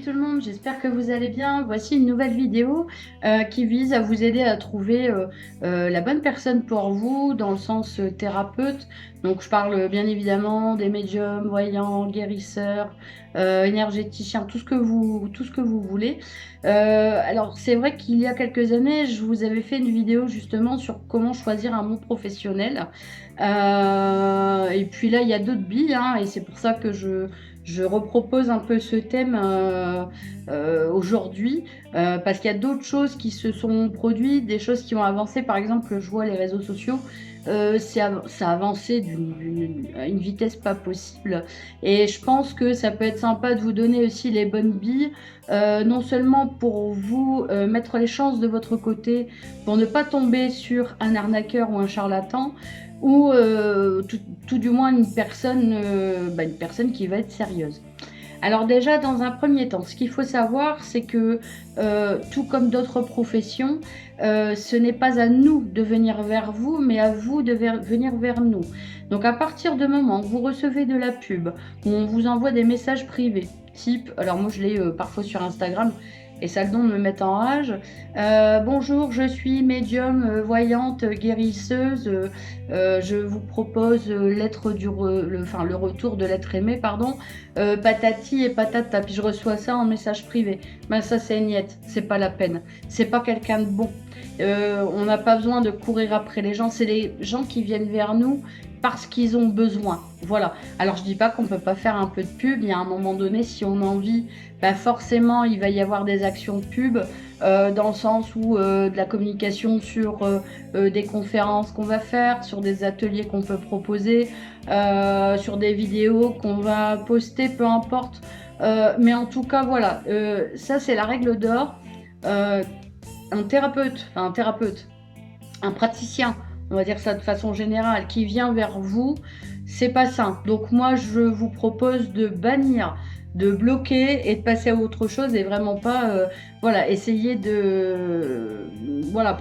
tout le monde, j'espère que vous allez bien. Voici une nouvelle vidéo qui vise à vous aider à trouver la bonne personne pour vous dans le sens thérapeute. Donc je parle bien évidemment des médiums, voyants, guérisseurs, énergéticiens, tout ce que vous voulez. Alors c'est vrai qu'il y a quelques années, je vous avais fait une vidéo justement sur comment choisir un bon professionnel. Et puis là, il y a d'autres billes, hein, et c'est pour ça que je repropose un peu ce thème aujourd'hui, parce qu'il y a d'autres choses qui se sont produites, des choses qui ont avancé. Par exemple, je vois les réseaux sociaux, ça a avancé à une vitesse pas possible. Et je pense que ça peut être sympa de vous donner aussi les bonnes billes, non seulement pour vous mettre les chances de votre côté, pour ne pas tomber sur un arnaqueur ou un charlatan, ou tout du moins une personne qui va être sérieuse. Alors déjà, dans un premier temps, ce qu'il faut savoir, c'est que tout comme d'autres professions, ce n'est pas à nous de venir vers vous, mais à vous de venir vers nous. Donc à partir du moment où vous recevez de la pub, où on vous envoie des messages privés, type, alors moi je l'ai parfois sur Instagram, et ça a le don de me mettre en rage. Bonjour, je suis médium, voyante, guérisseuse. Je vous propose le retour de l'être aimé, pardon. Patati et patata. Puis je reçois ça en message privé. Ben ça c'est niette, c'est pas la peine. C'est pas quelqu'un de bon. On n'a pas besoin de courir après les gens. C'est les gens qui viennent vers nous parce qu'ils ont besoin. Voilà. Alors je dis pas qu'on peut pas faire un peu de pub. Il y a un moment donné, si on en vit, bah forcément il va y avoir des actions de pub, dans le sens où de la communication sur des conférences qu'on va faire, sur des ateliers qu'on peut proposer, sur des vidéos qu'on va poster, peu importe. Mais en tout cas, voilà, ça c'est la règle d'or. Euh, un praticien, on va dire ça de façon générale, qui vient vers vous, c'est pas simple. Donc moi, je vous propose de bannir, de bloquer et de passer à autre chose et vraiment pas, essayer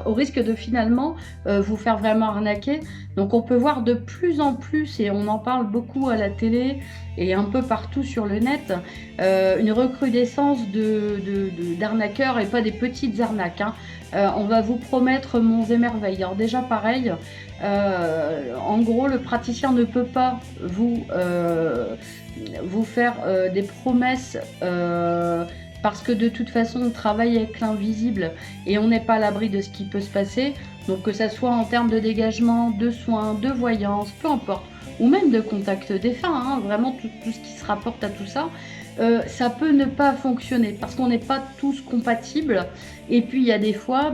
au risque de finalement vous faire vraiment arnaquer. Donc on peut voir de plus en plus, et on en parle beaucoup à la télé et un peu partout sur le net, une recrudescence d'arnaqueurs, et pas des petites arnaques, hein. On va vous promettre monts et merveilles. Alors déjà pareil, en gros le praticien ne peut pas vous faire des promesses, parce que de toute façon on travaille avec l'invisible et on n'est pas à l'abri de ce qui peut se passer. Donc que ça soit en termes de dégagement, de soins, de voyance, peu importe, ou même de contact défunt, hein, vraiment tout ce qui se rapporte à tout ça. Ça peut ne pas fonctionner parce qu'on n'est pas tous compatibles, et puis il y a des fois,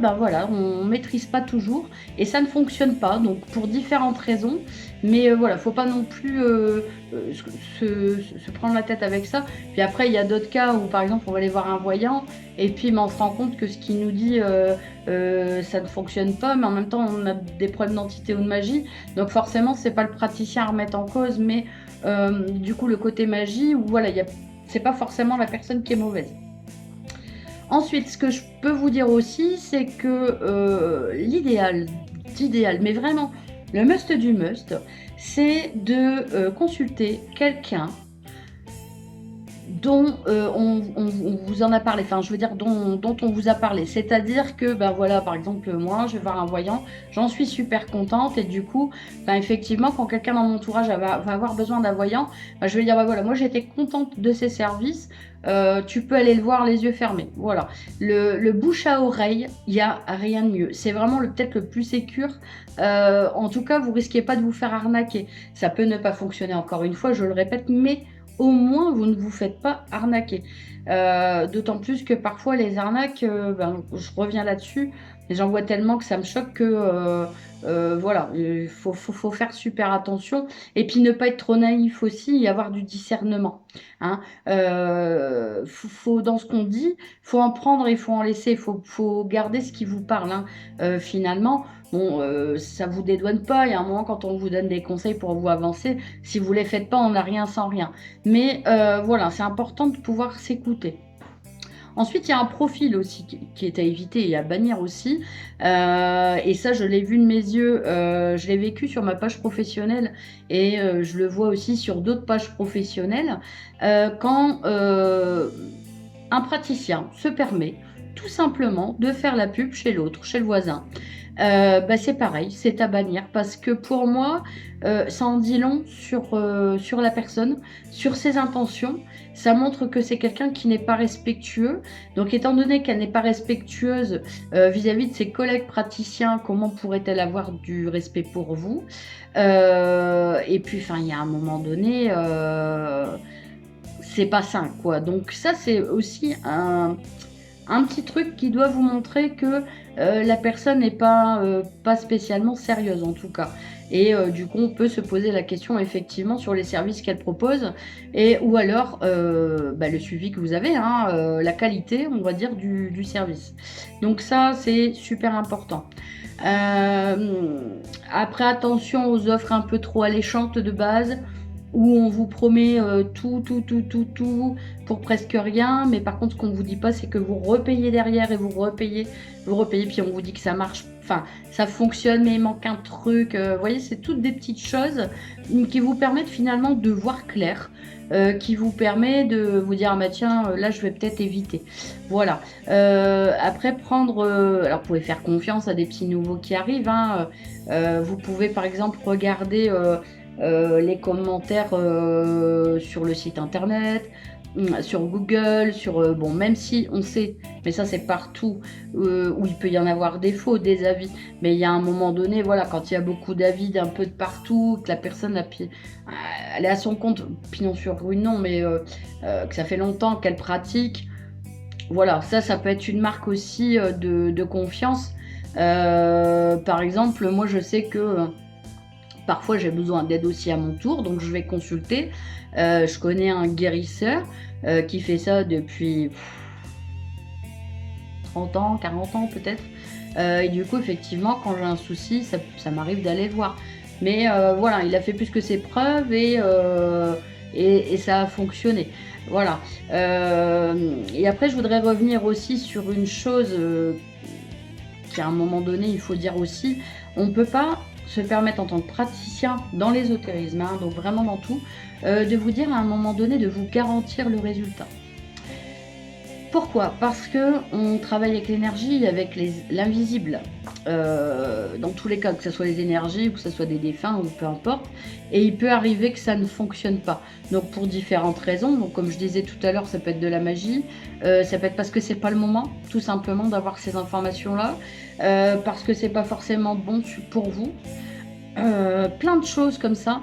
on maîtrise pas toujours et ça ne fonctionne pas, donc pour différentes raisons. Mais faut pas non plus se prendre la tête avec ça. Puis après, il y a d'autres cas où, par exemple, on va aller voir un voyant et puis on se rend compte que ce qu'il nous dit, ça ne fonctionne pas, mais en même temps, on a des problèmes d'entité ou de magie. Donc forcément, c'est pas le praticien à remettre en cause, mais du coup, le côté magie, où c'est pas forcément la personne qui est mauvaise. Ensuite, ce que je peux vous dire aussi, c'est que l'idéal, mais vraiment le must du must, c'est de consulter quelqu'un dont on vous en a parlé, enfin je veux dire dont on vous a parlé. C'est-à-dire que, par exemple, moi, je vais voir un voyant, j'en suis super contente, et du coup, effectivement, quand quelqu'un dans mon entourage va avoir besoin d'un voyant, je vais dire, moi j'ai été contente de ses services, tu peux aller le voir les yeux fermés. Voilà. Le bouche à oreille, il n'y a rien de mieux. C'est vraiment peut-être le plus sécure. En tout cas, vous risquez pas de vous faire arnaquer. Ça peut ne pas fonctionner, encore une fois, je le répète, mais au moins vous ne vous faites pas arnaquer. D'autant plus que parfois les arnaques, je reviens là-dessus, mais j'en vois tellement que ça me choque que il faut faire super attention, et puis ne pas être trop naïf aussi, y avoir du discernement, hein. Dans ce qu'on dit, faut en prendre et faut en laisser, faut garder ce qui vous parle, hein. Finalement, bon, ça vous dédouane pas. Il y a un moment, quand on vous donne des conseils pour vous avancer, si vous les faites pas, on n'a rien sans rien. Mais c'est important de pouvoir s'écouter. Ensuite, il y a un profil aussi qui est à éviter et à bannir aussi. Et ça, je l'ai vu de mes yeux, je l'ai vécu sur ma page professionnelle, et je le vois aussi sur d'autres pages professionnelles. Quand un praticien se permet tout simplement de faire la pub chez l'autre, chez le voisin, c'est pareil, c'est à bannir parce que pour moi, ça en dit long sur la personne, sur ses intentions. Ça montre que c'est quelqu'un qui n'est pas respectueux. Donc étant donné qu'elle n'est pas respectueuse, vis-à-vis de ses collègues praticiens, comment pourrait-elle avoir du respect pour vous? Et puis enfin, il y a un moment donné, c'est pas sain, quoi. Donc ça, c'est aussi un petit truc qui doit vous montrer que la personne n'est pas spécialement sérieuse en tout cas. Et du coup, on peut se poser la question effectivement sur les services qu'elle propose et ou alors le suivi que vous avez, hein, la qualité, on va dire, du service. Donc ça, c'est super important. Après, attention aux offres un peu trop alléchantes de base où on vous promet tout pour presque rien, mais par contre ce qu'on vous dit pas c'est que vous repayez derrière et vous repayez, puis on vous dit que ça marche, enfin ça fonctionne mais il manque un truc, vous voyez, c'est toutes des petites choses qui vous permettent finalement de voir clair, qui vous permet de vous dire ah bah tiens là je vais peut-être éviter. Voilà. Après prendre, alors vous pouvez faire confiance à des petits nouveaux qui arrivent, hein, vous pouvez par exemple regarder les commentaires sur le site internet, sur Google, sur bon, même si on sait, mais ça c'est partout où il peut y en avoir des faux, des avis, mais il y a un moment donné, voilà, quand il y a beaucoup d'avis d'un peu de partout, que la personne elle est à son compte, pignon sur rue, non, mais que ça fait longtemps qu'elle pratique, voilà, ça peut être une marque aussi de confiance. Par exemple, moi je sais que parfois j'ai besoin d'aide aussi à mon tour, donc je vais consulter. Je connais un guérisseur qui fait ça depuis 30 ans, 40 ans peut-être. Et du coup, effectivement, quand j'ai un souci, ça m'arrive d'aller le voir. Mais voilà, il a fait plus que ses preuves et ça a fonctionné. Voilà. Et après, je voudrais revenir aussi sur une chose qu'à un moment donné, il faut dire aussi, on ne peut pas se permettre en tant que praticien dans l'ésotérisme, hein, donc vraiment dans tout, de vous dire à un moment donné de vous garantir le résultat. Pourquoi? Parce que on travaille avec l'énergie, avec l'invisible, dans tous les cas, que ce soit les énergies, ou que ce soit des défunts, ou peu importe, et il peut arriver que ça ne fonctionne pas. Donc pour différentes raisons, donc comme je disais tout à l'heure, ça peut être de la magie, ça peut être parce que c'est pas le moment, tout simplement, d'avoir ces informations-là, parce que c'est pas forcément bon pour vous, plein de choses comme ça.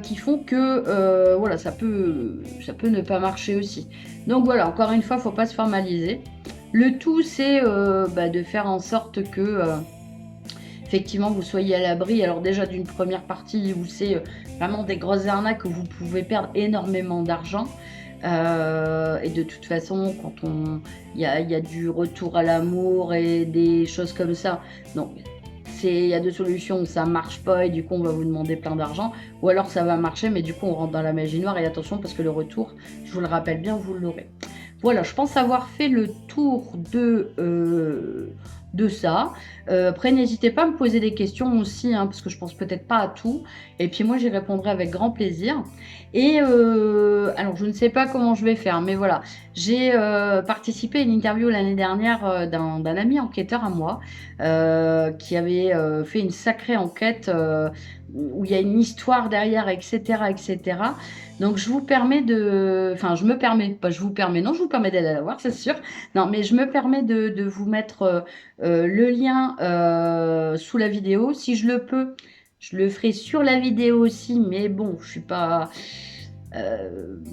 Qui font que voilà, ça peut ne pas marcher aussi. Donc voilà, encore une fois, il ne faut pas se formaliser. Le tout, c'est de faire en sorte que effectivement vous soyez à l'abri. Alors déjà d'une première partie où c'est vraiment des grosses arnaques où vous pouvez perdre énormément d'argent. Et de toute façon, quand il y a du retour à l'amour et des choses comme ça, donc il y a deux solutions, ça marche pas et du coup on va vous demander plein d'argent, ou alors ça va marcher mais du coup on rentre dans la magie noire, et attention parce que le retour, je vous le rappelle bien, vous l'aurez. Voilà, je pense avoir fait le tour de ça. Après, n'hésitez pas à me poser des questions aussi, hein, parce que je pense peut-être pas à tout. Et puis moi, j'y répondrai avec grand plaisir. Et alors, je ne sais pas comment je vais faire, mais voilà. J'ai participé à une interview l'année dernière d'un ami enquêteur à moi, qui avait fait une sacrée enquête où il y a une histoire derrière, etc., etc. Donc je vous permets enfin je me permets, pas je vous permets, non je vous permets d'aller la voir, c'est sûr. Non mais je me permets de vous mettre le lien sous la vidéo. Si je le peux, je le ferai sur la vidéo aussi, mais bon, je suis pas...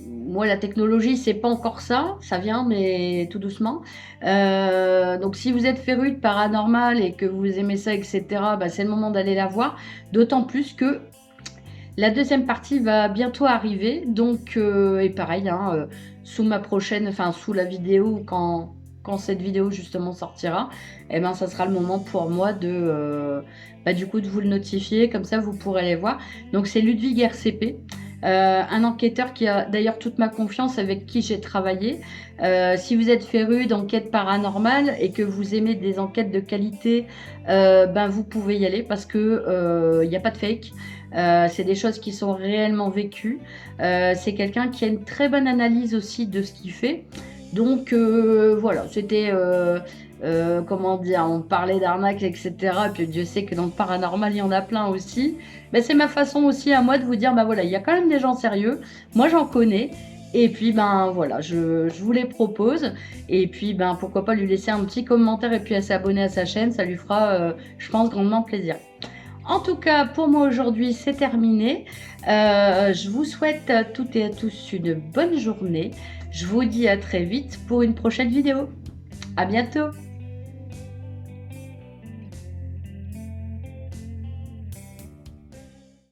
moi la technologie c'est pas encore ça, ça vient mais tout doucement. Donc si vous êtes féru de paranormal et que vous aimez ça, etc., c'est le moment d'aller la voir. D'autant plus que la deuxième partie va bientôt arriver, donc et pareil, hein, sous la vidéo, quand cette vidéo justement sortira, et ça sera le moment pour moi de du coup de vous le notifier, comme ça vous pourrez les voir. Donc c'est Ludwig RCP, un enquêteur qui a d'ailleurs toute ma confiance, avec qui j'ai travaillé. Si vous êtes féru d'enquêtes paranormales et que vous aimez des enquêtes de qualité, vous pouvez y aller parce que il n'y a pas de fake. C'est des choses qui sont réellement vécues. C'est quelqu'un qui a une très bonne analyse aussi de ce qu'il fait. Donc voilà, c'était, comment dire, on parlait d'arnaques, etc. Puis Dieu sait que dans le paranormal, il y en a plein aussi. Mais c'est ma façon aussi à moi de vous dire, bah voilà, il y a quand même des gens sérieux. Moi, j'en connais. Et puis, ben voilà, je vous les propose. Et puis, ben pourquoi pas lui laisser un petit commentaire et puis à s'abonner à sa chaîne. Ça lui fera, je pense, grandement plaisir. En tout cas, pour moi aujourd'hui, c'est terminé. Je vous souhaite à toutes et à tous une bonne journée. Je vous dis à très vite pour une prochaine vidéo. À bientôt!